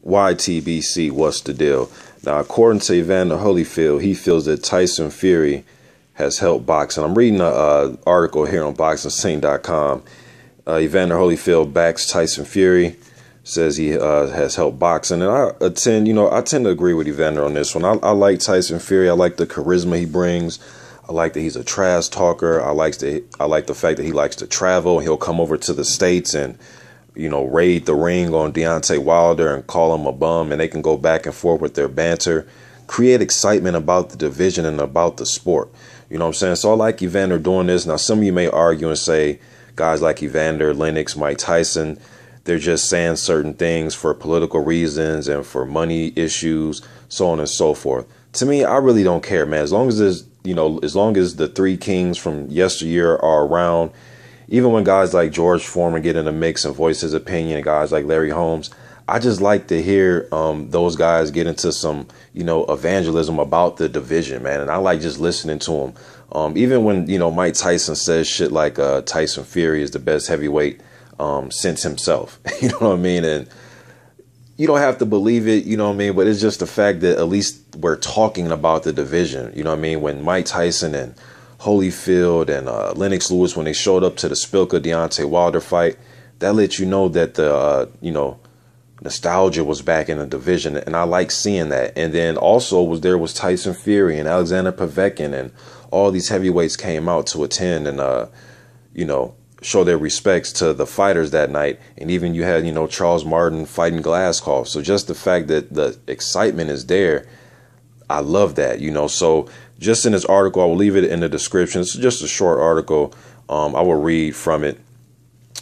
YTBC, what's the deal? Now, according to Evander Holyfield, he feels that Tyson Fury has helped boxing. I'm reading an article here on BoxingScene.com. Evander Holyfield backs Tyson Fury, says he has helped boxing, and I tend to agree with Evander on this one. I like Tyson Fury. I like the charisma he brings. I like that he's a trash talker. I like the fact that he likes to travel. He'll come over to the States and raid the ring on Deontay Wilder and call him a bum, and they can go back and forth with their banter, create excitement about the division and about the sport. You know what I'm saying? So I like Evander doing this. Now, some of you may argue and say guys like Evander, Lennox, Mike Tyson, they're just saying certain things for political reasons and for money issues, so on and so forth. To me, I really don't care, man. As long as there's, as long as the three kings from yesteryear are around, even when guys like George Foreman get in the mix and voice his opinion, guys like Larry Holmes, I just like to hear those guys get into some, evangelism about the division, man. And I like just listening to them. Even when, Mike Tyson says shit like Tyson Fury is the best heavyweight since himself. You know what I mean? And you don't have to believe it, you know what I mean? But it's just the fact that at least we're talking about the division. You know what I mean? When Mike Tyson and Holyfield and Lennox Lewis, when they showed up to the Spilka Deontay Wilder fight, that let you know that the, nostalgia was back in the division. And I like seeing that. And then also was Tyson Fury and Alexander Povetkin, and all these heavyweights came out to attend and, show their respects to the fighters that night. And even you had, Charles Martin fighting Glasscoff. So just the fact that the excitement is there, I love that, So just in this article, I will leave it in the description. It's just a short article. I will read from it.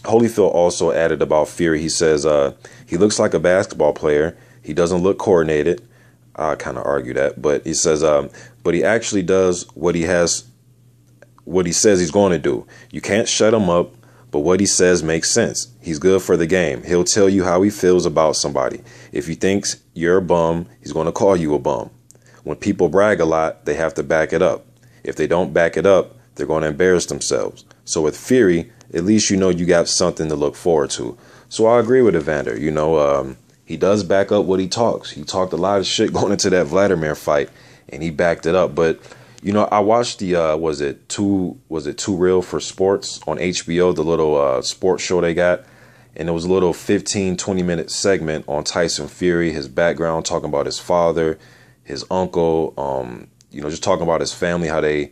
Holyfield also added about Fury. He says he looks like a basketball player. He doesn't look coordinated. I kind of argue that, but he says, but he actually does what he says he's going to do. You can't shut him up, but what he says makes sense. He's good for the game. He'll tell you how he feels about somebody. If he thinks you're a bum, he's going to call you a bum. When people brag a lot, they have to back it up. If they don't back it up, they're going to embarrass themselves. So with Fury, at least you got something to look forward to. So I agree with Evander. He does back up what he talks. He talked a lot of shit going into that Vladimir fight, and he backed it up. But I watched the was it Too Real for Sports on HBO, the little sports show they got, and it was a little 15-20 minute segment on Tyson Fury, his background, talking about his father, his uncle, just talking about his family, how they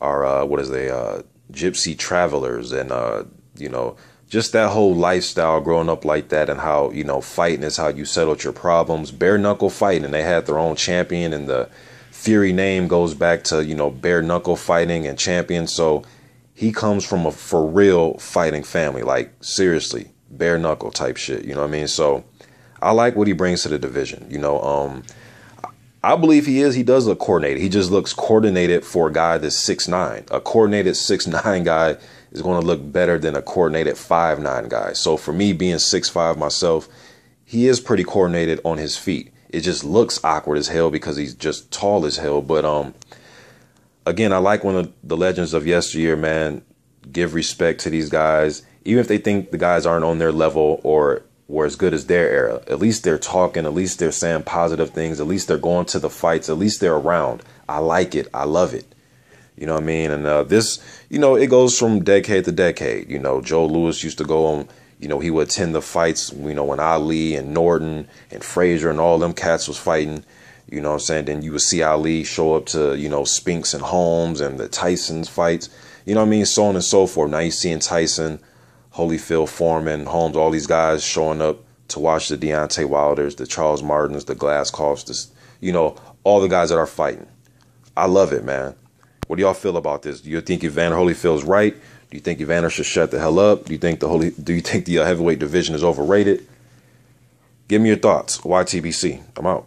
are gypsy travelers, and just that whole lifestyle growing up like that, and how fighting is how you settled your problems, bare knuckle fighting, and they had their own champion, and the Fury name goes back to bare knuckle fighting and champion. So he comes from a for real fighting family, like seriously bare knuckle type shit, you know what I mean? So I like what he brings to the division. I believe he does look coordinated. He just looks coordinated for a guy that's 6'9". A coordinated 6'9" guy is going to look better than a coordinated 5'9" guy. So for me, being 6'5" myself, he is pretty coordinated on his feet. It just looks awkward as hell because he's just tall as hell. But again, I like when the legends of yesteryear, man, give respect to these guys, even if they think the guys aren't on their level or were as good as their era. At least they're talking. At least they're saying positive things. At least they're going to the fights. At least they're around. I like it. I love it. You know what I mean? And this, it goes from decade to decade. Joe Louis used to go on, he would attend the fights, when Ali and Norton and Frazier and all them cats was fighting, you know what I'm saying? Then you would see Ali show up to, Spinks and Holmes and the Tyson's fights, you know what I mean? So on and so forth. Now you're seeing Tyson, Holyfield, Foreman, Holmes, all these guys showing up to watch the Deontay Wilders, the Charles Martins, the Glasscoffs, all the guys that are fighting. I love it, man. What do y'all feel about this? Do you think Evander Holyfield's right? Do you think Evander should shut the hell up? Do you think the heavyweight division is overrated? Give me your thoughts. YTBC. I'm out.